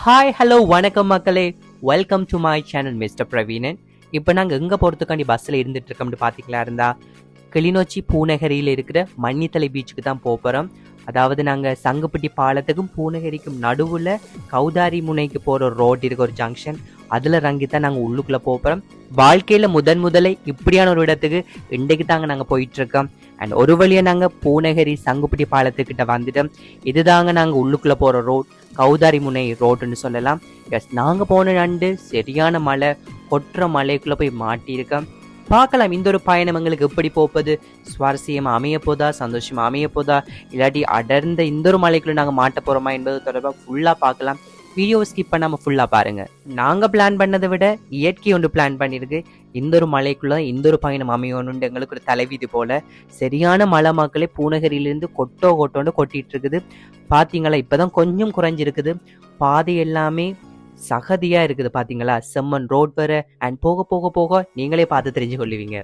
Hi hello வணக்கம் மக்களே, welcome to my channel mister Praveenan. இப்போ நாங்கள் எங்கே போகிறதுக்காண்டி பஸ்ஸில் இருந்துட்டு இருக்கோம்னு பார்த்தீங்களா இருந்தா கிளிநொச்சி பூநகரியில் இருக்கிற மன்னித்தலை பீச்சுக்கு தான் போகிறோம். அதாவது நாங்கள் சங்குப்பட்டி பாலத்துக்கும் பூநகரிக்கும் நடுவில் கௌதாரி முனைக்கு போகிற ரோட் இருக்க ஒரு ஜங்ஷன், அதில் இறங்கி தான் நாங்கள் உள்ளுக்குள்ளே போகிறோம். வாழ்க்கையில் முதலே இப்படியான ஒரு இடத்துக்கு இன்றைக்கு தாங்க நாங்கள் போயிட்டுருக்கோம். அண்ட் ஒரு வழியாக நாங்கள் பூநகரி சங்குப்பட்டி பாலத்துக்கிட்ட வந்துட்டோம். இதுதாங்க நாங்கள் உள்ளுக்குள்ளே போகிற ரோட், கௌதாரி முனை ரோடுன்னு சொல்லலாம். எஸ், நாங்கள் போன நண்டு சரியான மழை, கொட்டுற மலைக்குள்ளே போய் மாட்டியிருக்கோம். பார்க்கலாம் இந்த ஒரு பயணம் எங்களுக்கு எப்படி போப்பது, சுவாரஸ்யமாக அமைய போதா, சந்தோஷமாக அமைய போதா, இல்லாட்டி அடர்ந்த இந்த ஒரு மலைக்குள்ளே நாங்கள் மாட்ட போகிறோமா என்பது தொடர்பாக ஃபுல்லாக பார்க்கலாம். வீடியோவை ஸ்கிப் பண்ணாமல் ஃபுல்லாக பாருங்கள். நாங்கள் பிளான் பண்ணதை விட இயற்கை ஒன்று பிளான் பண்ணியிருக்கு. இந்த ஒரு மலைக்குள்ளே இந்த ஒரு பயணம் அமையணுண்டு எங்களுக்கு ஒரு தலைவிதி போல். சரியான மலை மக்களே பூநகரியிலேருந்து கொட்டோன்னு கொட்டிகிட்டு இருக்குது. பார்த்தீங்களா, இப்போ தான் கொஞ்சம் குறைஞ்சிருக்குது. பாதை எல்லாமே சகதியாக இருக்குது பார்த்தீங்களா, செம்மன் ரோட் வேற. அண்ட் போக போக போக நீங்களே பார்த்து தெரிஞ்சு கொள்ளுவீங்க.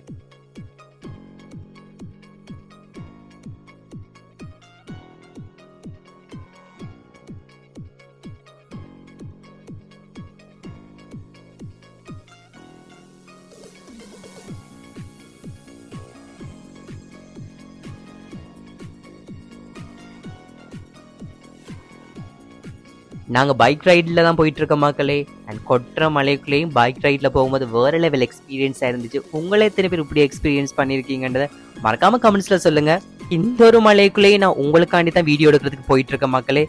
நாங்கள் பைக் ரைடில் தான் போயிட்டுருக்க மக்களே. அண்ட் கொட்டுற மலைக்குள்ளேயும் பைக் ரைடில் போகும்போது வேறு லெவல் எக்ஸ்பீரியன்ஸாக இருந்துச்சு. உங்களே எத்தனை பேர் இப்படி எக்ஸ்பீரியன்ஸ் பண்ணியிருக்கீங்கன்றதை மறக்காமல் கமெண்ட்ஸில் சொல்லுங்கள். இந்த ஒரு மலைக்குள்ளேயே நான் உங்களுக்காண்டி தான் வீடியோ எடுக்கிறதுக்கு போயிட்டுருக்க மக்களே.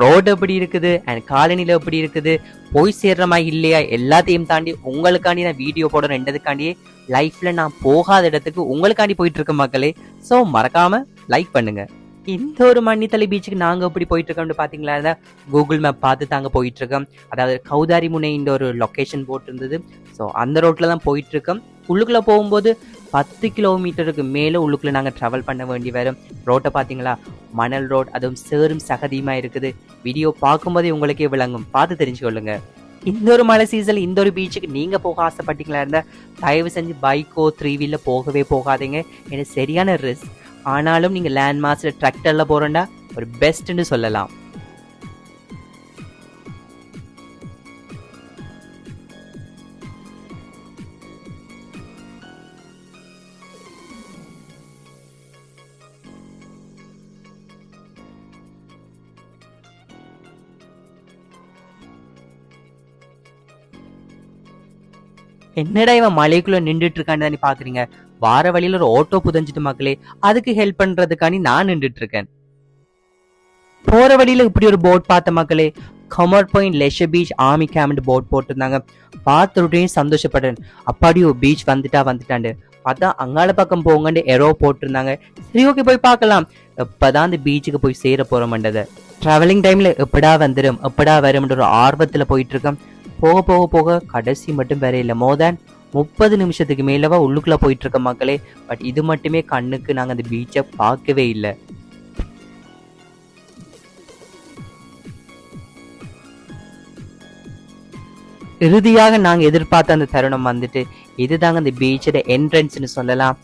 ரோடு எப்படி இருக்குது அண்ட் காலனியில் எப்படி இருக்குது, போய் சேர்றமா இல்லையா, எல்லாத்தையும் தாண்டி உங்களுக்காண்டி நான் வீடியோ போட ரெண்டதுக்காண்டியே லைஃப்பில் நான் போகாத இடத்துக்கு உங்களுக்காண்டி போயிட்டுருக்க மக்களே. ஸோ மறக்காமல் லைக் பண்ணுங்கள். இந்த ஒரு மன்னித்தலை பீச்சுக்கு நாங்கள் எப்படி போயிட்டுருக்கோம்னு பார்த்தீங்களா, கூகுள் மேப் பார்த்து தாங்க போயிட்டுருக்கோம். அதாவது கௌதாரி முனை இந்த ஒரு லொக்கேஷன் போட்டிருந்தது. ஸோ அந்த ரோட்டில் தான் போயிட்டுருக்கோம். உள்ளுக்குள்ளே போகும்போது 10 கிலோமீட்டருக்கு மேலே உள்ளுக்குள்ளே நாங்கள் ட்ராவல் பண்ண வேண்டி வரும். ரோட்டை பார்த்தீங்களா, மணல் ரோட், அதுவும் சேரும் சகதியுமாக இருக்குது. வீடியோ பார்க்கும்போதே உங்களுக்கே விளங்கும், பார்த்து தெரிஞ்சுக்கொள்ளுங்க. இந்த ஒரு மழை சீசனில் இந்த ஒரு பீச்சுக்கு நீங்கள் போக ஆசைப்பட்டீங்களா இருந்தால் தயவு செஞ்சு பைக்கோ 3 வீலில் போகவே போகாதீங்க. ஏன்னா சரியான ரிஸ்க். ஆனாலும் நீங்கள் லேண்ட் மாஸில் டிராக்டரில் போகிறோண்டா ஒரு பெஸ்ட்டுன்னு சொல்லலாம். என்னடா இவன் மலைக்குள்ள நின்றுட்டு இருக்கான்னு தானே பாக்குறீங்க. வார வழியில ஒரு ஆட்டோ புதஞ்சிட்டு மக்களே, அதுக்கு ஹெல்ப் பண்றதுக்காண்டி நான் நின்றுட்டு இருக்கேன். போற வழியில இப்படி ஒரு போட் பார்த்த மக்களே, கமர் point leisure beach army camp boat போட்டிருந்தாங்க. பார்த்துட்டையும் சந்தோஷப்பட்டேன். அப்பாடியோ பீச் வந்துட்டாண்டு பார்த்தா அங்கால பக்கம் போங்கன்னு எரோ போட்டிருந்தாங்க. சரி, ஓகே, போய் பார்க்கலாம். எப்பதான் அந்த பீச்சுக்கு போய் சேர போறோம்ன்றத டிராவலிங் டைம்ல எப்படா வரும்ன்ற ஒரு ஆர்வத்துல போயிட்டு இருக்கேன். போக போக போக கடைசி மட்டும் வேற இல்லை, மோர் தேன் 30 நிமிஷத்துக்கு மேலவா உள்ளுக்குள்ள போயிட்டு இருக்க மக்களே. பட் இது மட்டுமே கண்ணுக்கு நாங்கள் அந்த பீச்சை பார்க்கவே இல்லை. இறுதியாக நாங்கள் எதிர்பார்த்த அந்த தருணம் வந்துட்டு இதுதாங்க அந்த பீச்சோட என்ட்ரன்ஸ்னு சொல்லலாம்.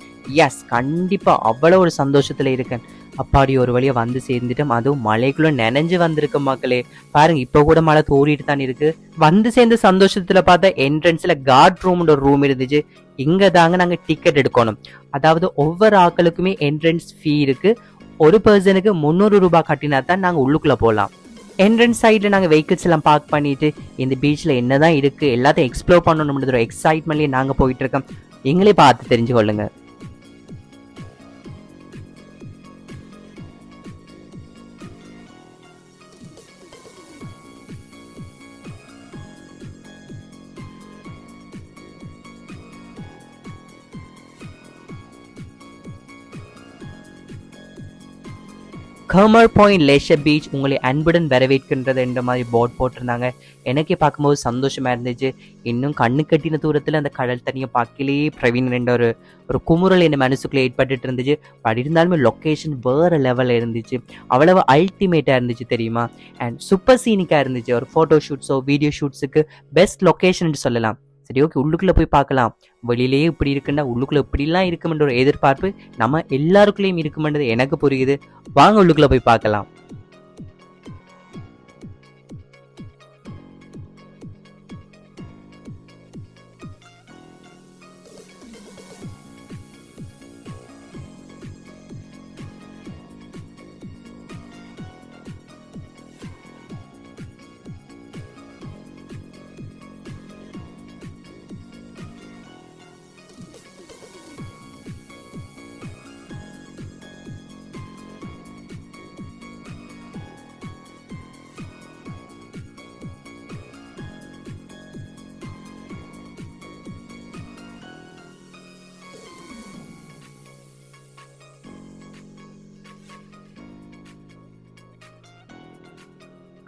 எஸ், கண்டிப்பா அவ்வளோ ஒரு சந்தோஷத்துல இருக்கேன். அப்பாடி ஒரு வழியா வந்து சேர்ந்துட்டோம். அதுவும் மலைக்குள்ள நனைஞ்சு வந்திருக்க மக்களே. பாருங்க, இப்ப கூட மழை தோறிட்டு தான் இருக்கு. வந்து சேர்ந்த சந்தோஷத்துல பார்த்தா என்ட்ரன்ஸ்ல கார்ட் ரூம்ன்ற ஒரு ரூம் இருந்துச்சு. இங்க தாங்க நாங்க டிக்கெட் எடுக்கணும். அதாவது ஒவ்வொரு ஆக்களுக்குமே என்ட்ரன்ஸ் ஃபீ இருக்கு. ஒரு பர்சனுக்கு 300 ரூபாய் கட்டினா தான் நாங்க உள்ளுக்குள்ள போகலாம். என்ட்ரன்ஸ் சைடில் நாங்கள் வெஹிக்கிள்ஸ் எல்லாம் பார்க் பண்ணிட்டு இந்த பீச்சில் என்னதான் இருக்கு எல்லாத்தையும் எக்ஸ்ப்ளோர் பண்ணணும்ன்ற ஒரு எக்ஸைட்மெண்ட்லேயே நாங்கள் போயிட்டு இருக்கோம். நீங்களே பார்த்து தெரிஞ்சு கொள்ளுங்க. கமர் பாயிண்ட் லெஷர் பீச் உங்களை அன்புடன் வரவேற்கின்றது என்ற மாதிரி போர்ட் போட்டிருந்தாங்க. எனக்கே பார்க்கும்போது சந்தோஷமா இருந்துச்சு. இன்னும் கண்ணு கட்டின தூரத்தில் அந்த கடல் தண்ணியை பார்க்கலையே பிரவீன் என்ற ஒரு குமுறல் என் மனசுக்குள்ளே ஏற்பட்டு இருந்துச்சு. பட் இருந்தாலுமே லொக்கேஷன் வேறு லெவலில் இருந்துச்சு. அவ்வளவு அல்டிமேட்டாக இருந்துச்சு தெரியுமா. அண்ட் சூப்பர் சீனிக்காக இருந்துச்சு. ஒரு ஃபோட்டோ ஷூட்ஸோ வீடியோ ஷூட்ஸுக்கு பெஸ்ட் லொக்கேஷன் சொல்லலாம். சரி, ஓகே, உள்ளுக்குள்ளே போய் பார்க்கலாம். வெளியிலேயே இப்படி இருக்குன்னா உள்ளுக்குள்ளே இப்படிலாம் இருக்குமென்ற ஒரு எதிர்பார்ப்பு நம்ம எல்லாருக்குள்ளேயும் இருக்குமென்றது எனக்கு புரியுது. வாங்க உள்ளுக்குள்ளே போய் பார்க்கலாம்.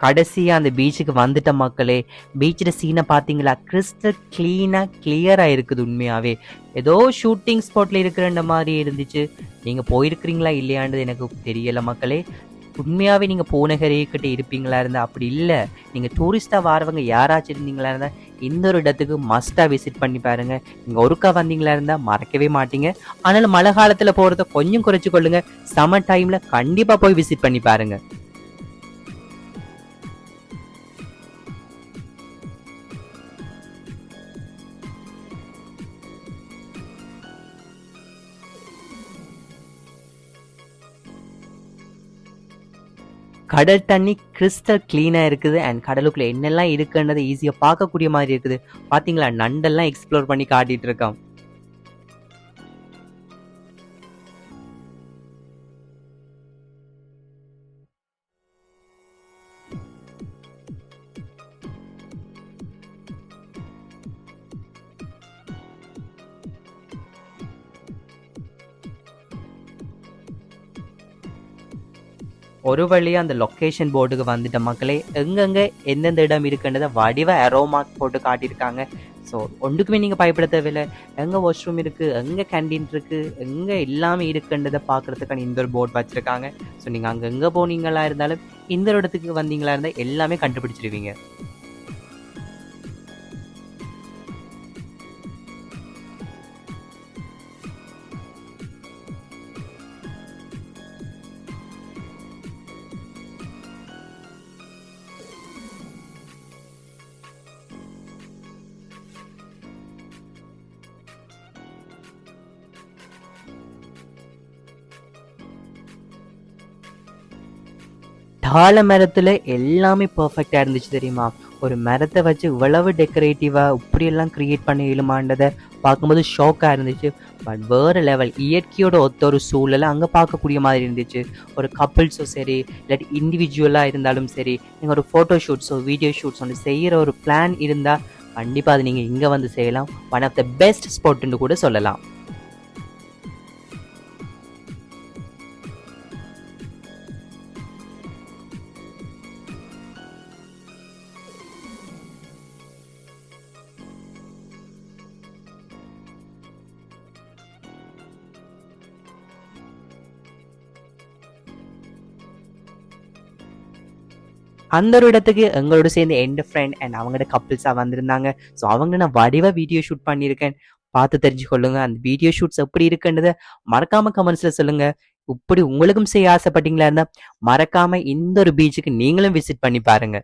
கடைசியாக அந்த பீச்சுக்கு வந்துட்ட மக்களே. பீச்சில் சீனை பார்த்தீங்களா? கிறிஸ்டல் க்ளீனாக கிளியராக இருக்குது. உண்மையாகவே ஏதோ ஷூட்டிங் ஸ்பாட்டில் இருக்கிற மாதிரி இருந்துச்சு. நீங்கள் போயிருக்கிறீங்களா இல்லையான்றது எனக்கு தெரியலை மக்களே. உண்மையாகவே நீங்கள் பூநகரிக்கிட்ட இருப்பீங்களா இருந்தால், அப்படி இல்லை நீங்கள் டூரிஸ்ட்டாக வரவங்க யாராச்சும் இருந்தீங்களா இருந்தால் இந்த ஒரு இடத்துக்கு மஸ்ட்டாக விசிட் பண்ணி பாருங்கள். நீங்கள் ஒருக்கா வந்தீங்களா இருந்தால் மறக்கவே மாட்டீங்க. ஆனாலும் மழை காலத்தில் போகிறத கொஞ்சம் குறைச்சி கொள்ளுங்கள். சம்மர் டைமில் கண்டிப்பாக போய் விசிட் பண்ணி பாருங்கள். கடல் தண்ணி கிறிஸ்டல் கிளீனாக இருக்குது. அண்ட் கடலுக்குள்ளே என்னெல்லாம் இருக்குன்றதை ஈஸியாக பார்க்கக்கூடிய மாதிரி இருக்குது. பார்த்தீங்களா, நண்டெல்லாம் எக்ஸ்ப்ளோர் பண்ணி காட்டிட்டு இருக்கோம். ஒரு வழியாக அந்த லொக்கேஷன் போர்டுக்கு வந்துட்ட மக்களே. எங்கெங்கே எந்தெந்த இடம் இருக்குன்றதை வடிவ அரோமார்க் போட்டு காட்டியிருக்காங்க. ஸோ ஒன்றுக்குமே நீங்கள் பயப்பட தேவையில்லை. எங்கே வாஷ்ரூம் இருக்குது, எங்கே கேண்டீன் இருக்குது, எங்கே எல்லாமே இருக்குன்றதை பார்க்குறதுக்கான இந்த ஒரு போர்டு வச்சுருக்காங்க. ஸோ நீங்கள் அங்கே எங்கே போனீங்களா இருந்தாலும் இந்த ஒரு இடத்துக்கு வந்தீங்களா இருந்தால் எல்லாமே கண்டுபிடிச்சிருவீங்க. தாழ மரத்தில் எல்லாமே பர்ஃபெக்டாக இருந்துச்சு தெரியுமா? ஒரு மரத்தை வச்சு இவ்வளவு டெக்கரேட்டிவாக இப்படியெல்லாம் க்ரியேட் பண்ண இயலுமான்றதை பார்க்கும்போது ஷாக்காக இருந்துச்சு. பட் வேறு லெவல், இயற்கையோட ஒத்த ஒரு சூழலை அங்கே பார்க்கக்கூடிய மாதிரி இருந்துச்சு. ஒரு கப்பிள்ஸும் சரி, இல்லாட்டி இண்டிவிஜுவலாக இருந்தாலும் சரி, நீங்கள் ஒரு ஃபோட்டோ ஷூட்ஸோ வீடியோ ஷூட்ஸ் ஒன்று செய்கிற ஒரு பிளான் இருந்தால் கண்டிப்பாக அது நீங்கள் இங்கே வந்து செய்யலாம். ஒன் ஆஃப் த பெஸ்ட் ஸ்பாட்டுன்னு கூட சொல்லலாம். அந்த ஒரு இடத்துக்கு எங்களோட சேர்ந்து எண்ட் ஃப்ரெண்ட் அண்ட் அவங்களோட கப்பிள்ஸாக வந்திருந்தாங்க. ஸோ அவங்க நான் வடிவாக வீடியோ ஷூட் பண்ணியிருக்கேன். பார்த்து தெரிஞ்சுக்கொள்ளுங்க. அந்த வீடியோ ஷூட்ஸ் எப்படி இருக்குன்றதை மறக்காம கமெண்ட்ஸில் சொல்லுங்க. இப்படி உங்களுக்கும் செய்ய ஆசைப்பட்டீங்களா இருந்தால் மறக்காம இந்த ஒரு பீச்சுக்கு நீங்களும் விசிட் பண்ணி பாருங்க.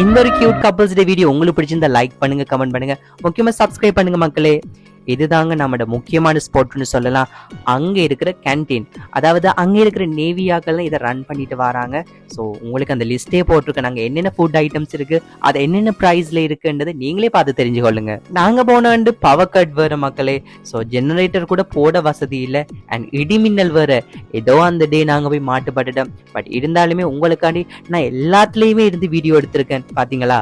இந்த ஒரு கியூட் கப்பிள்ஸ் டே வீடியோ உங்களுக்கு பிடிச்சிருந்தா லைக் பண்ணுங்க, கமெண்ட் பண்ணுங்க, முக்கியமா சப்ஸ்கிரைப் பண்ணுங்க மக்களே. இதுதாங்க நம்மளோட முக்கியமான ஸ்பாட்னு சொல்லலாம். அங்கே இருக்கிற கேன்டீன், அதாவது அங்கே இருக்கிற நேவியாக்கள்லாம் இதை ரன் பண்ணிட்டு வராங்க. ஸோ உங்களுக்கு அந்த லிஸ்ட்டே போட்டிருக்கேன். நாங்கள் என்னென்ன ஃபுட் ஐட்டம்ஸ் இருக்கு, அது என்னென்ன ப்ரைஸ்ல இருக்குன்றதை நீங்களே பார்த்து தெரிஞ்சுக்கொள்ளுங்க. நாங்கள் போனாண்டு பவர் கட் வேற மக்களே. ஸோ ஜெனரேட்டர் கூட போட வசதி இல்லை. அண்ட் இடிமின்னல் வேற. ஏதோ அந்த டே நாங்கள் போய் மாட்டுப்பட்டுட்டோம். பட் இருந்தாலுமே உங்களுக்காண்டி நான் எல்லாத்துலேயுமே இருந்து வீடியோ எடுத்திருக்கேன். பார்த்தீங்களா?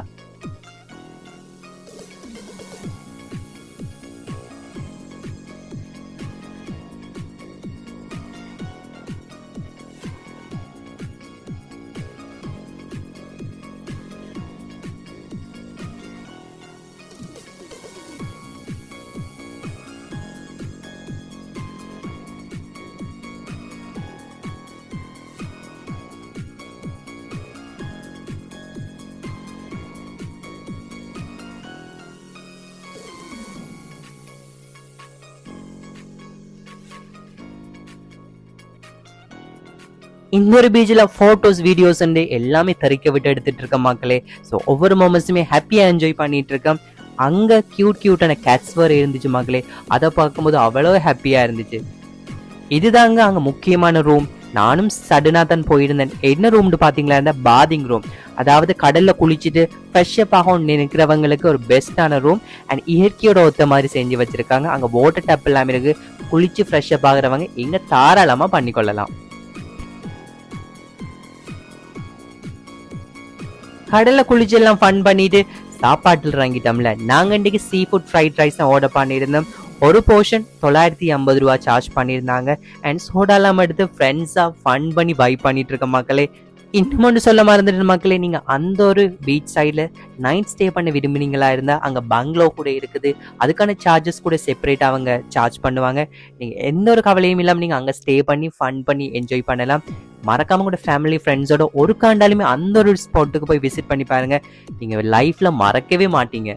இன்னொரு பீச்சில் ஃபோட்டோஸ் வீடியோஸ் எல்லாமே தெறிக்க விட்டு எடுத்துட்டு இருக்கேன் மக்களே. ஸோ ஒவ்வொரு மொமெண்ட்ஸுமே ஹாப்பியாக என்ஜாய் பண்ணிட்டு இருக்கேன். அங்கே கியூட்டான கேட்ஸ் வேறு இருந்துச்சு மக்களே. அதை பார்க்கும்போது அவ்வளோ ஹாப்பியாக இருந்துச்சு. இதுதாங்க அங்கே முக்கியமான ரூம். நானும் சடனாக தான் போயிருந்தேன். என்ன ரூம்னு பார்த்தீங்களா, இந்த பாதிங் ரூம். அதாவது கடலில் குளிச்சுட்டு ஃப்ரெஷ்ஷப் ஆகும் நினைக்கிறவங்களுக்கு ஒரு பெஸ்ட்டான ரூம். அண்ட் இயற்கையோட ஒத்த மாதிரி செஞ்சு வச்சுருக்காங்க. அங்கே வாட்டர் டப் எல்லாமே இருக்குது. குளிச்சு ஃப்ரெஷ்ஷப் ஆகிறவங்க இங்கே தாராளமாக பண்ணிக்கொள்ளலாம். கடலில் குளிச்சு எல்லாம் ஃபன் பண்ணிட்டு சாப்பாட்டில் இறங்கிட்டோம்ல. நாங்கள் இன்றைக்கி சீ ஃபுட் ஃப்ரைட் ரைஸ் தான் ஆர்டர் பண்ணியிருந்தோம். ஒரு போர்ஷன் 950 ரூபா சார்ஜ் பண்ணியிருந்தாங்க. அண்ட் சோடாலாம் எடுத்து ஃப்ரெண்ட்ஸாக ஃபன் பண்ணி வைப் பண்ணிட்டு இருக்க மக்களே. இன்னும் ஒன்று சொல்ல மறந்துட்டு மக்களே, நீங்கள் அந்த ஒரு பீச் சைடில் நைட் ஸ்டே பண்ண விரும்பினீங்களா இருந்தால் அங்கே பங்களோ கூட இருக்குது. அதுக்கான சார்ஜஸ் கூட செப்பரேட் அவங்க சார்ஜ் பண்ணுவாங்க. நீங்கள் எந்த ஒரு கவலையும் இல்லாமல் நீங்கள் அங்கே ஸ்டே பண்ணி ஃபன் பண்ணி என்ஜாய் பண்ணலாம். மறக்காம கூட ஃபேமிலி ஃப்ரெண்ட்ஸோட ஒரு காண்டாலுமே அந்த ஒரு ஸ்பாட்டுக்கு போய் விசிட் பண்ணி பாருங்க. நீங்கள் லைஃப்பில் மறக்கவே மாட்டீங்க.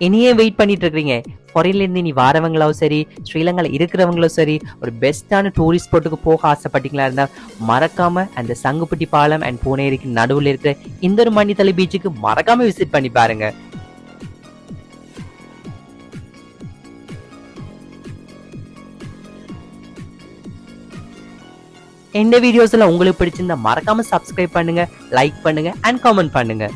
இனியே வெயிட் பண்ணிட்டு இருக்கிறீங்க? ஃபாரின்லேருந்து நீ வாரவங்களும் சரி, ஸ்ரீலங்காவில் இருக்கிறவங்களும் சரி, ஒரு பெஸ்ட்டான டூரிஸ்ட் ஸ்பாட்டுக்கு போக ஆசைப்பட்டீங்களா இருந்தால் மறக்காம அந்த சங்குப்பட்டி பாலம் அண்ட் பூனேரிக்கு நடுவில் இருக்கிற இந்த ஒரு மணித்தலை பீச்சுக்கு மறக்காம விசிட் பண்ணி பாருங்க. இந்த வீடியோஸ்ல உங்களுக்கு பிடிச்சிருந்தா மறக்காம சப்ஸ்கிரைப் பண்ணுங்க, லைக் பண்ணுங்க அண்ட் கமெண்ட் பண்ணுங்க.